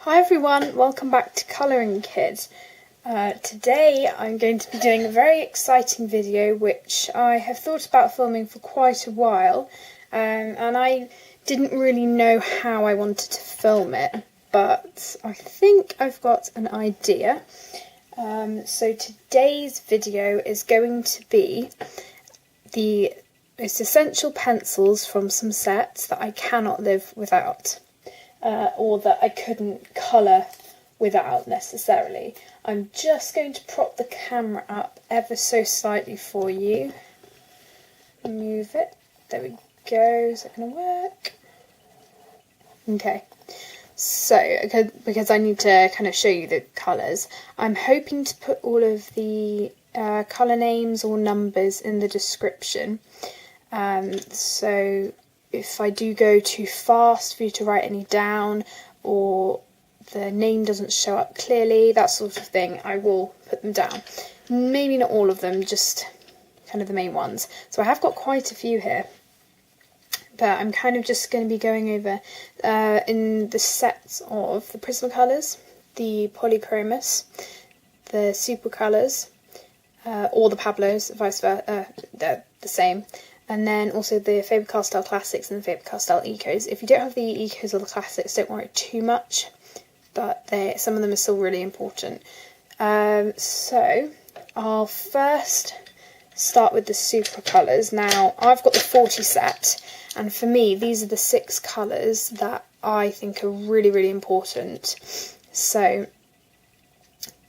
Hi everyone, welcome back to Colouring Kid. Today I'm going to be doing a very exciting video which I have thought about filming for quite a while, and I didn't really know how I wanted to film it, but I think I've got an idea. So today's video is going to be the most essential pencils from some sets that I cannot live without. Or that I couldn't colour without necessarily. I'm just going to prop the camera up ever so slightly for you. Move it. There we go. Is that going to work? Okay. So, because I need to kind of show you the colours, I'm hoping to put all of the colour names or numbers in the description. So if I do go too fast for you to write any down, or the name doesn't show up clearly, that sort of thing, I will put them down. Maybe not all of them, just kind of the main ones. So I have got quite a few here, but I'm kind of just going to be going over in the sets of the Prismacolors, the Polychromos, the Supracolors, or the Pablos, vice versa, they're the same. And then also the Faber Castell Classics and the Faber Castell Ecos. If you don't have the Ecos or the Classics, don't worry too much, but some of them are still really important. So I'll first start with the Supracolors. Now, I've got the 40 set, and for me, these are the 6 colours that I think are really, really important. So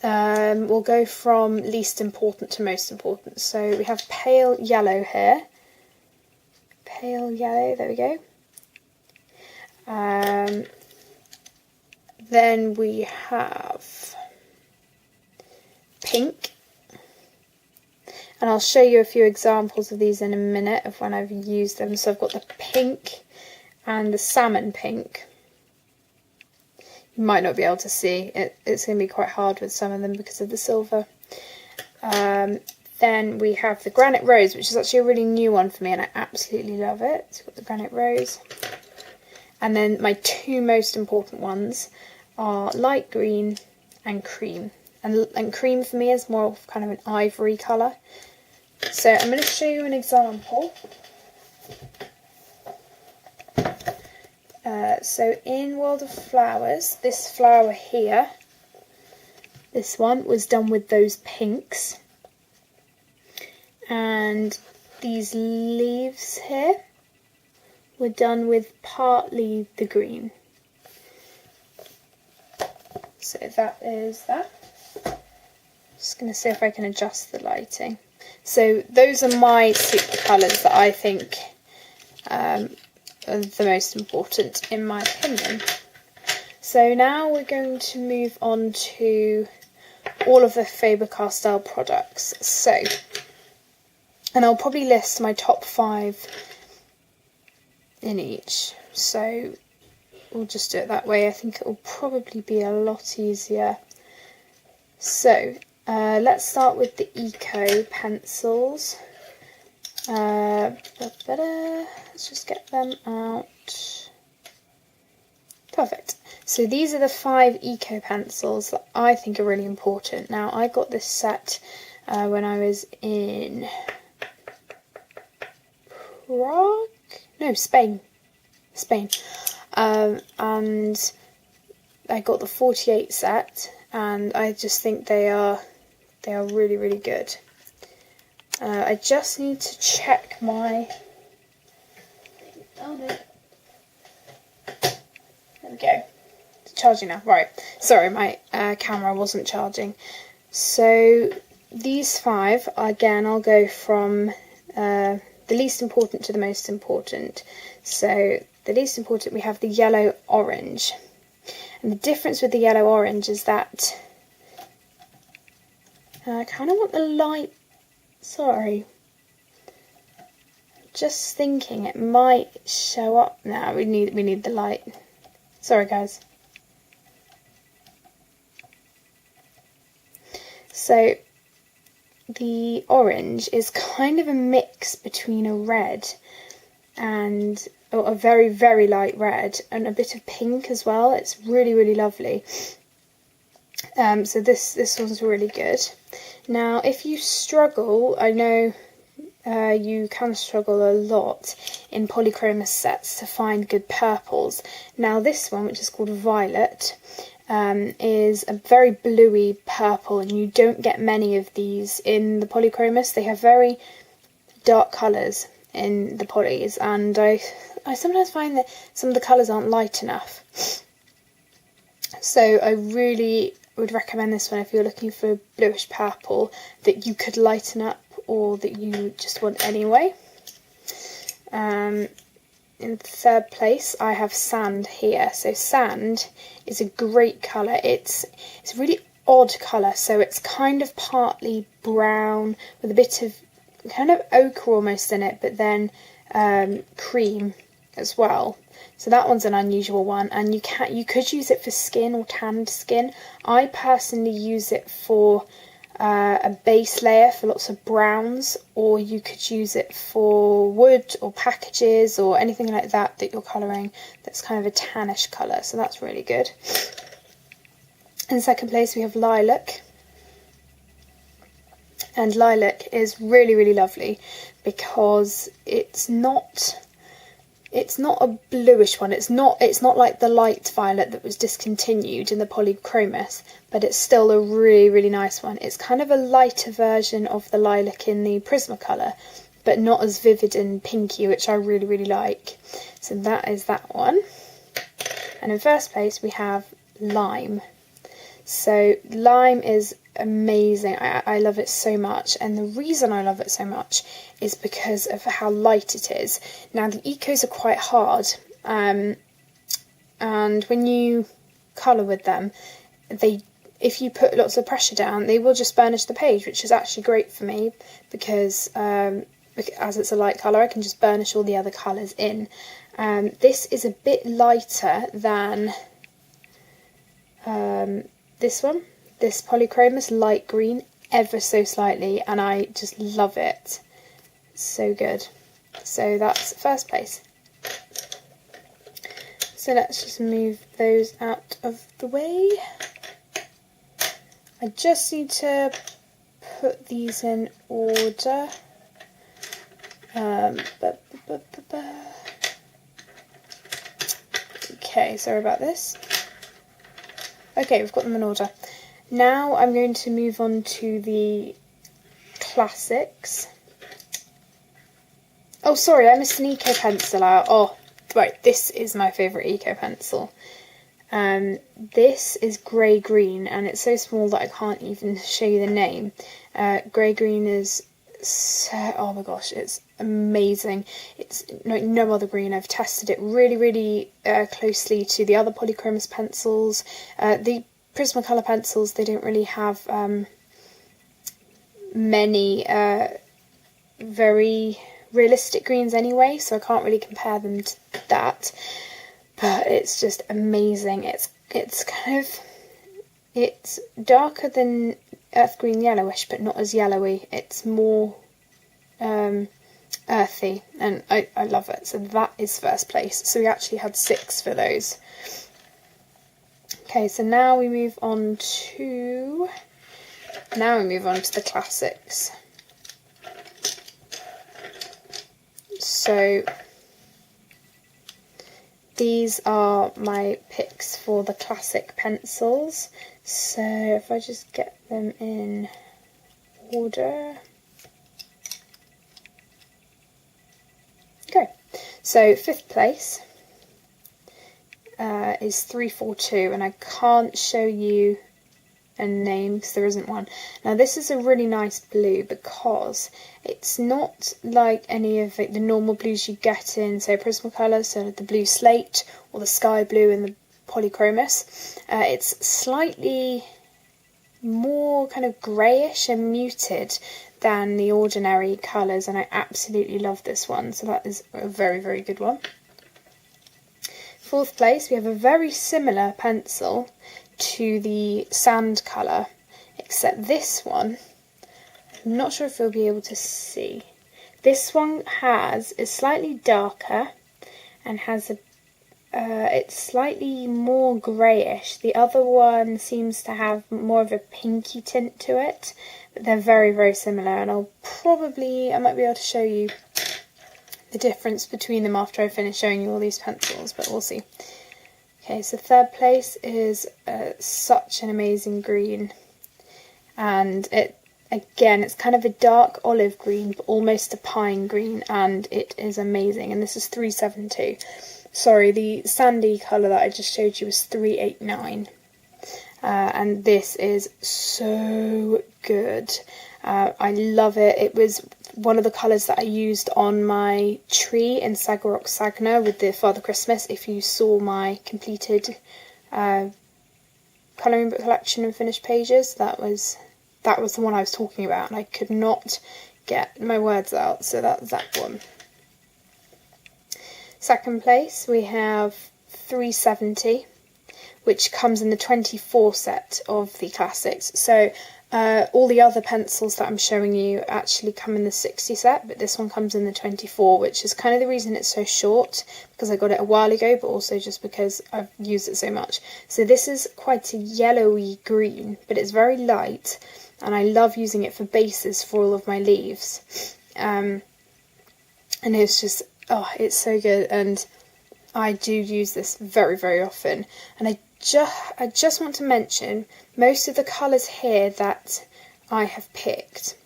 we'll go from least important to most important. So we have pale yellow here. Pale yellow, there we go. Then we have pink, and I'll show you a few examples of these in a minute of when I've used them. So I've got the pink and the salmon pink. You might not be able to see it, it's going to be quite hard with some of them because of the silver. Then we have the Granite Rose, which is actually a really new one for me, and I absolutely love it. So we've got the Granite Rose. And then my 2 most important ones are light green and cream. And cream for me is more of kind of an ivory colour. So I'm going to show you an example. So in World of Flowers, this flower here, this one was done with those pinks. And these leaves here were done with partly the green. So that is that. Just going to see if I can adjust the lighting. So those are my super colours that I think are the most important in my opinion. So now we're going to move on to all of the Faber Castell products. So, and I'll probably list my top 5 in each. So we'll just do it that way. I think it will probably be a lot easier. So let's start with the Eco pencils. Let's just get them out. Perfect. So these are the 5 Eco pencils that I think are really important. Now, I got this set when I was in Spain. And I got the 48 set, and I just think they are really, really good. I just need to check my... Oh no. There we go. It's charging now. Right. Sorry, my camera wasn't charging. So these 5, again, I'll go from the least important to the most important. So the least important, we have the yellow orange. And the difference with the yellow orange is that I kind of want the light. Sorry. Just thinking it might show up now. We need the light. Sorry guys. So the orange is kind of a mix between a red and a very, very light red, and a bit of pink as well. It's really, really lovely. So this one's really good. Now, if you struggle, I know you can struggle a lot in Polychromos sets to find good purples. Now this one, which is called Violet, is a very bluey purple, and you don't get many of these in the Polychromos. They have very dark colours in the polys, and I sometimes find that some of the colours aren't light enough. So I really would recommend this one if you're looking for a bluish purple that you could lighten up, or that you just want anyway. In third place, I have Sand here. So Sand is a great colour. It's a really odd colour, so it's kind of partly brown with a bit of kind of ochre almost in it, but then cream as well. So that one's an unusual one, and you could use it for skin or tanned skin. I personally use it for a base layer for lots of browns, or you could use it for wood or packages or anything like that you're colouring that's kind of a tannish colour, so that's really good. In second place we have Lilac, and Lilac is really, really lovely because it's not a bluish one. It's not like the light violet that was discontinued in the Polychromos, but it's still a really, really nice one. It's kind of a lighter version of the lilac in the Prismacolor, but not as vivid and pinky, which I really, really like. So that is that one. And in first place we have Lime. So Lime is amazing. I love it so much, and the reason I love it so much is because of how light it is. Now the ecos are quite hard, and when you colour with them, if you put lots of pressure down, they will just burnish the page, which is actually great for me because as it's a light colour, I can just burnish all the other colours in. This is a bit lighter than this one. This Polychromos light green, ever so slightly, and I just love it. So good. So that's first place. So let's just move those out of the way. I just need to put these in order. Okay, sorry about this. Okay, we've got them in order. Now I'm going to move on to the classics. Oh, sorry, I missed an eco pencil out. Oh, right, this is my favourite eco pencil. This is grey green, and it's so small that I can't even show you the name. Grey green is so, oh my gosh, it's amazing. It's no other green. I've tested it really, really closely to the other Polychromos pencils. The Prismacolor pencils, they don't really have many very realistic greens anyway, so I can't really compare them to that. But it's just amazing. It's kind of, it's darker than earth green yellowish, but not as yellowy. It's more earthy, and I love it. So that is first place. So we actually had 6 for those. Okay, so now we move on to the classics. So these are my picks for the classic pencils. So if I just get them in order. Okay, so 5th place is 342, and I can't show you a name because there isn't one. Now this is a really nice blue because it's not like any of the normal blues you get in, say, Prismacolor, so the blue slate or the sky blue in the Polychromos. It's slightly more kind of greyish and muted than the ordinary colours, and I absolutely love this one, so that is a very, very good one. 4th place, we have a very similar pencil to the sand colour, except this one, I'm not sure if you'll be able to see. This one is slightly darker, and has a it's slightly more greyish. The other one seems to have more of a pinky tint to it, but they're very, very similar, and I might be able to show you the difference between them after I finish showing you all these pencils, but we'll see. Okay, so third place is such an amazing green, and it's kind of a dark olive green, but almost a pine green, and it is amazing, and this is 372. Sorry, the sandy colour that I just showed you was 389. And this is so good. I love it. It was one of the colours that I used on my tree in Sagarok Sagna with the Father Christmas. If you saw my completed colouring book collection and finished pages, that was the one I was talking about, and I could not get my words out, so that's that one. Second place we have 370, which comes in the 24 set of the classics. So all the other pencils that I'm showing you actually come in the 60 set, but this one comes in the 24, which is kind of the reason it's so short, because I got it a while ago, but also just because I've used it so much. So this is quite a yellowy green, but it's very light, and I love using it for bases for all of my leaves. And it's just, it's so good, and I do use this very, very often. And I just want to mention most of the colours here that I have picked.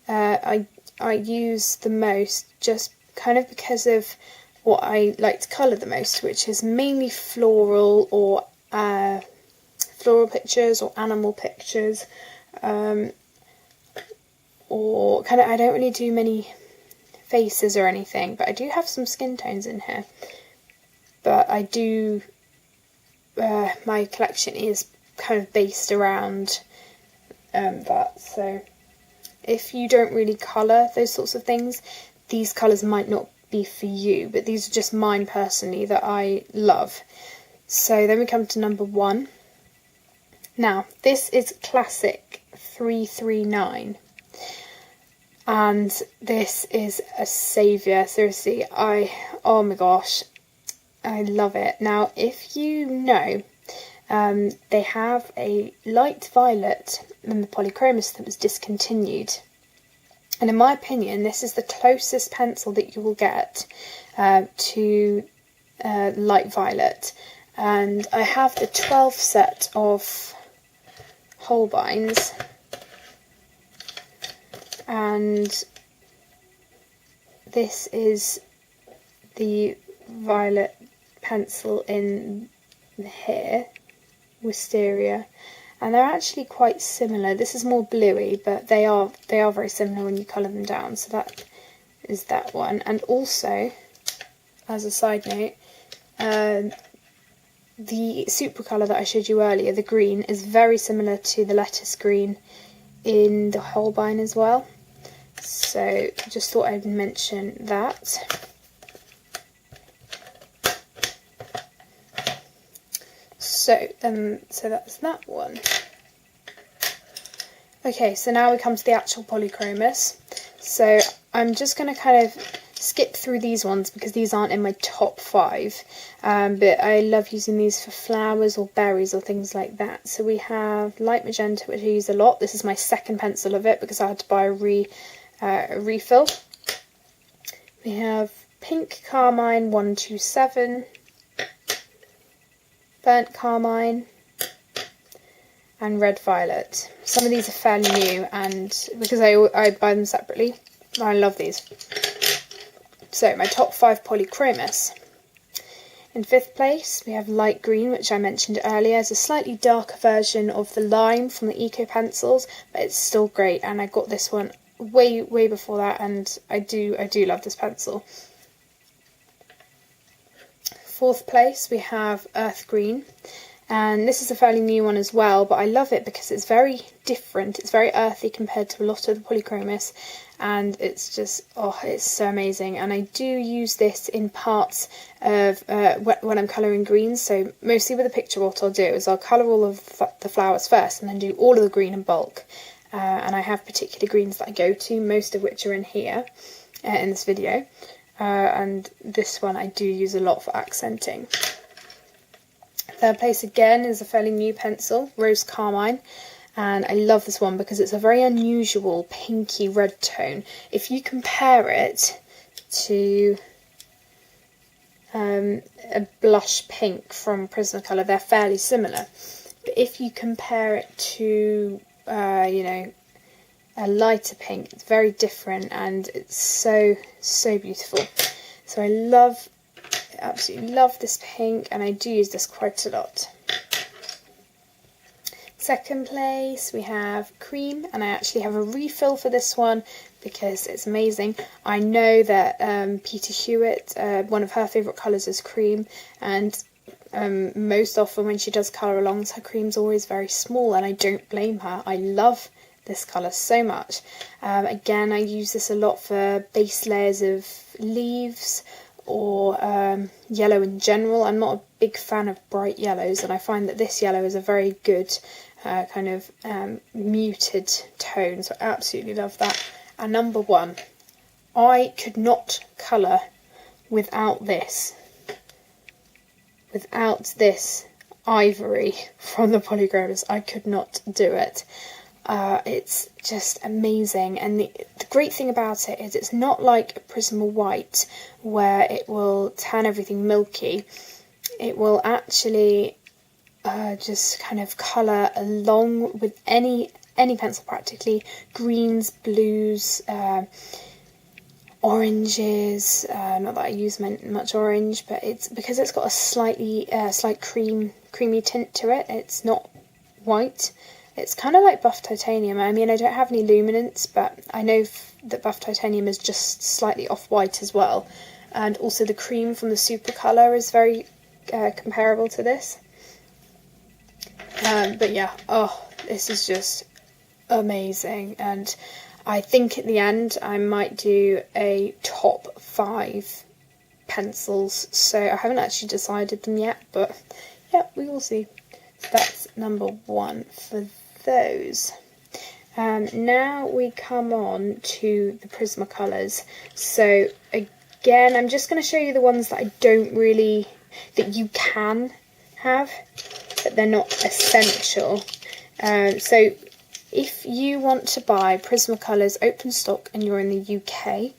I use the most just kind of because of what I like to colour the most, which is mainly floral or floral pictures or animal pictures, or kind of, I don't really do many faces or anything, but I do have some skin tones in here. But I do, my collection is kind of based around that. So if you don't really colour those sorts of things, these colours might not be for you, but these are just mine personally that I love. So then we come to number 1. Now, this is classic 339. And this is a saviour, seriously. Oh my gosh, I love it. Now, if you know, they have a light violet in the Polychromos that was discontinued. And in my opinion, this is the closest pencil that you will get to light violet. And I have the 12 set of Holbeins, and this is the violet pencil in here, Wisteria, and they're actually quite similar. This is more bluey, but they are very similar when you colour them down. So that is that one. And also, as a side note, the Supracolor that I showed you earlier, the green, is very similar to the lettuce green in the Holbein as well. So just thought I'd mention that. So that's that one. Okay, so now we come to the actual Polychromos. So I'm just going to kind of skip through these ones because these aren't in my top 5, but I love using these for flowers or berries or things like that. So we have light magenta, which I use a lot. This is my second pencil of it because I had to buy a refill. We have pink carmine 127, burnt carmine, and red violet. Some of these are fairly new, and because I buy them separately, I love these. So my top 5 Polychromos. In 5th place we have light green, which I mentioned earlier. It's a slightly darker version of the lime from the Eco pencils, but it's still great, and I got this one way before that, and I do love this pencil. 4th place we have earth green, and this is a fairly new one as well, but I love it because it's very different. It's very earthy compared to a lot of the Polychromos, and it's just, it's so amazing. And I do use this in parts of when I'm colouring greens. So mostly with a picture, what I'll do is I'll colour all of the flowers first and then do all of the green in bulk. And I have particular greens that I go to, most of which are in here in this video. and this one I do use a lot for accenting. Third place again is a fairly new pencil, Rose Carmine, and I love this one because it's a very unusual pinky red tone. If you compare it to a blush pink from Prismacolor, they're fairly similar, but if you compare it to you know, a lighter pink, it's very different, and it's so beautiful. So I absolutely love this pink, and I do use this quite a lot. Second place we have Cream, and I actually have a refill for this one because it's amazing. I know that Peter Hewitt, one of her favourite colours is Cream, and most often when she does colour alongs, her cream's always very small, and I don't blame her. I love this colour so much. Again, I use this a lot for base layers of leaves or yellow in general. I'm not a big fan of bright yellows, and I find that this yellow is a very good kind of muted tone, so I absolutely love that. And number one, I could not colour without this. Without this Ivory from the Polychromos, I could not do it. It's just amazing, and the great thing about it is it's not like a Prisma White where it will turn everything milky. It will actually just kind of colour along with any pencil practically, greens, blues, oranges. Not that I use much orange, but it's because it's got a slight creamy tint to it. It's not white. It's kind of like buff titanium. I mean, I don't have any luminance, but I know that buff titanium is just slightly off-white as well. And also the cream from the Supracolor is very comparable to this. But yeah, this is just amazing. And I think at the end I might do a top 5 pencils. So I haven't actually decided them yet, but yeah, we will see. So that's number 1 for those. Now we come on to the Prismacolors. So again, I'm just going to show you the ones that that you can have, but they're not essential. So if you want to buy Prismacolors open stock and you're in the UK,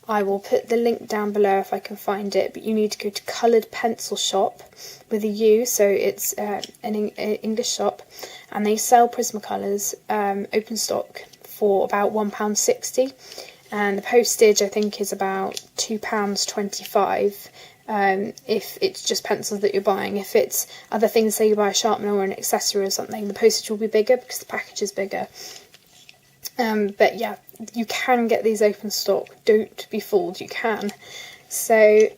I will put the link down below if I can find it, but you need to go to Coloured Pencil Shop with a U, so it's an English shop, and they sell Prismacolors open stock for about £1.60, and the postage I think is about £2.25 if it's just pencils that you're buying. If it's other things, say you buy a sharpener or an accessory or something, the postage will be bigger because the package is bigger. But yeah, you can get these open stock, don't be fooled, you can. So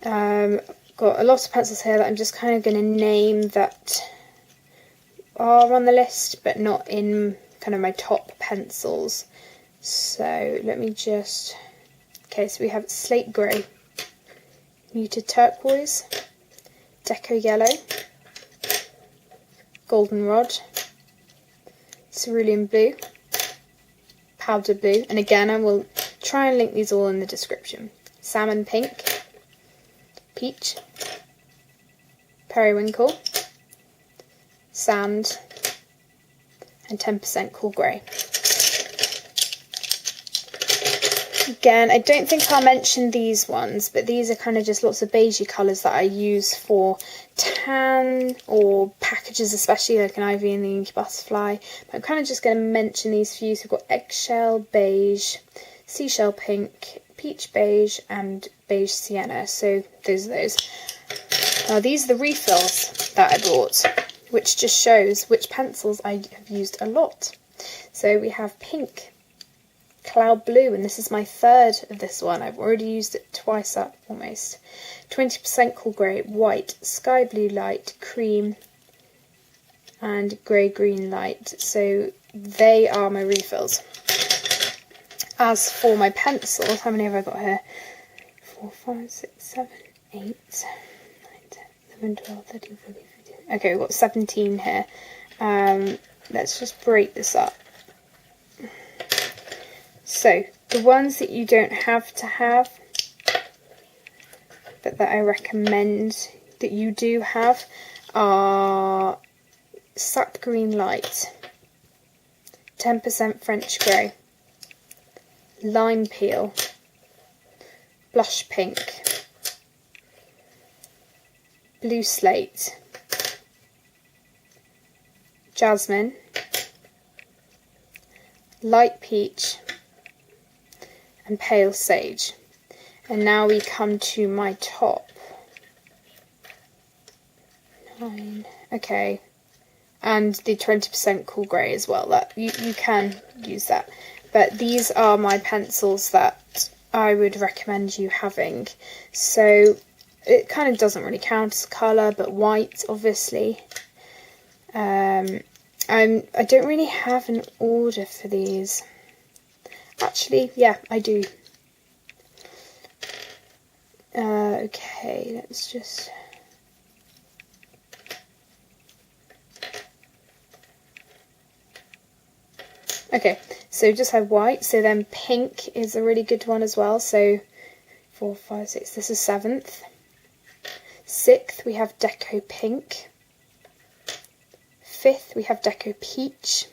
got a lot of pencils here that I'm just kind of going to name that are on the list, but not in kind of my top pencils. So let me just, okay, so we have Slate Grey, Muted Turquoise, Deco Yellow, Goldenrod, Cerulean Blue, Powder Blue, and again I will try and link these all in the description. Salmon Pink, Peach, Periwinkle, Sand, and 10% Cool Grey. Again, I don't think I'll mention these ones, but these are kind of just lots of beigey colours that I use for tan or packages, especially like an Ivy and the Inky Butterfly. But I'm kind of just going to mention these few. So we've got Eggshell Beige, Seashell Pink, Peach Beige, and Beige Sienna. So those are those. Now these are the refills that I bought, which just shows which pencils I have used a lot. So we have Pink, Cloud Blue, and this is my third of this one. I've already used it twice up almost. 20% Cool Grey, White, Sky Blue Light, Cream, and Grey Green Light. So they are my refills. As for my pencils, how many have I got here? 4, 5, 6, 7, 8, 9, 10, 11, 12, 13, 14, 15. Okay, we've got 17 here. Let's just break this up. So, the ones that you don't have to have but that I recommend that you do have are Sap Green Light, 10% French Grey, Lime Peel, Blush Pink, Blue Slate, Jasmine, Light Peach, and Pale Sage. And now we come to my top. 9. Okay. And the 20% Cool Grey as well. That you can use that. But these are my pencils that I would recommend you having. So it kind of doesn't really count as colour, but white obviously. I don't really have an order for these. Actually, yeah, I do. Okay, let's just... Okay, so just have white, so then pink is a really good one as well, so 4, 5, 6, this is 7th. 6th we have Deco Pink. 5th we have Deco Peach.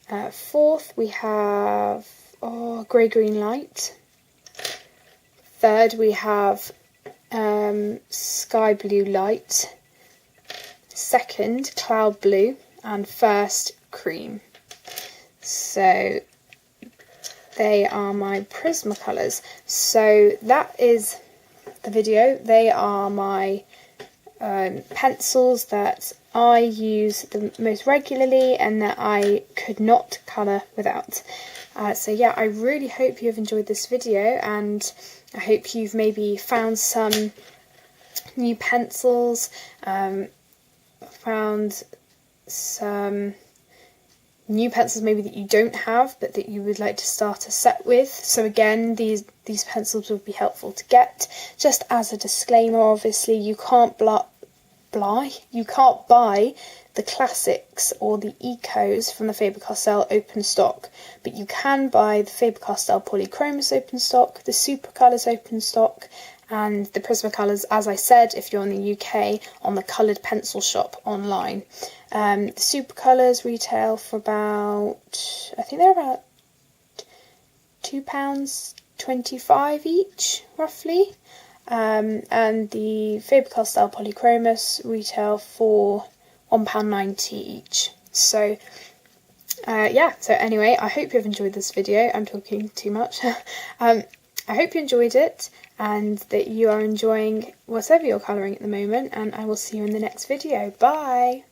4th we have Grey Green Light. 3rd we have Sky Blue Light. 2nd Cloud Blue, and 1st Cream. So they are my Prismacolors. So that is the video. They are my pencils that I use the most regularly and that I could not colour without. So yeah, I really hope you have enjoyed this video, and I hope you've maybe found some new pencils, found some new pencils maybe that you don't have but that you would like to start a set with. So again, these pencils would be helpful to get. Just as a disclaimer, obviously you can't buy the classics or the ecos from the Faber Castell open stock, but you can buy the Faber Castell Polychromos open stock, the Supracolors open stock, and the Prismacolors, as I said, if you're in the UK, on the Coloured Pencil Shop online. The Supracolors retail for about, I think they're about £2.25 each, roughly. And the Faber Castell Polychromos retail for £1.90 each. So yeah, so anyway, I hope you've enjoyed this video. I'm talking too much. I hope you enjoyed it and that you are enjoying whatever you're colouring at the moment, and I will see you in the next video. Bye!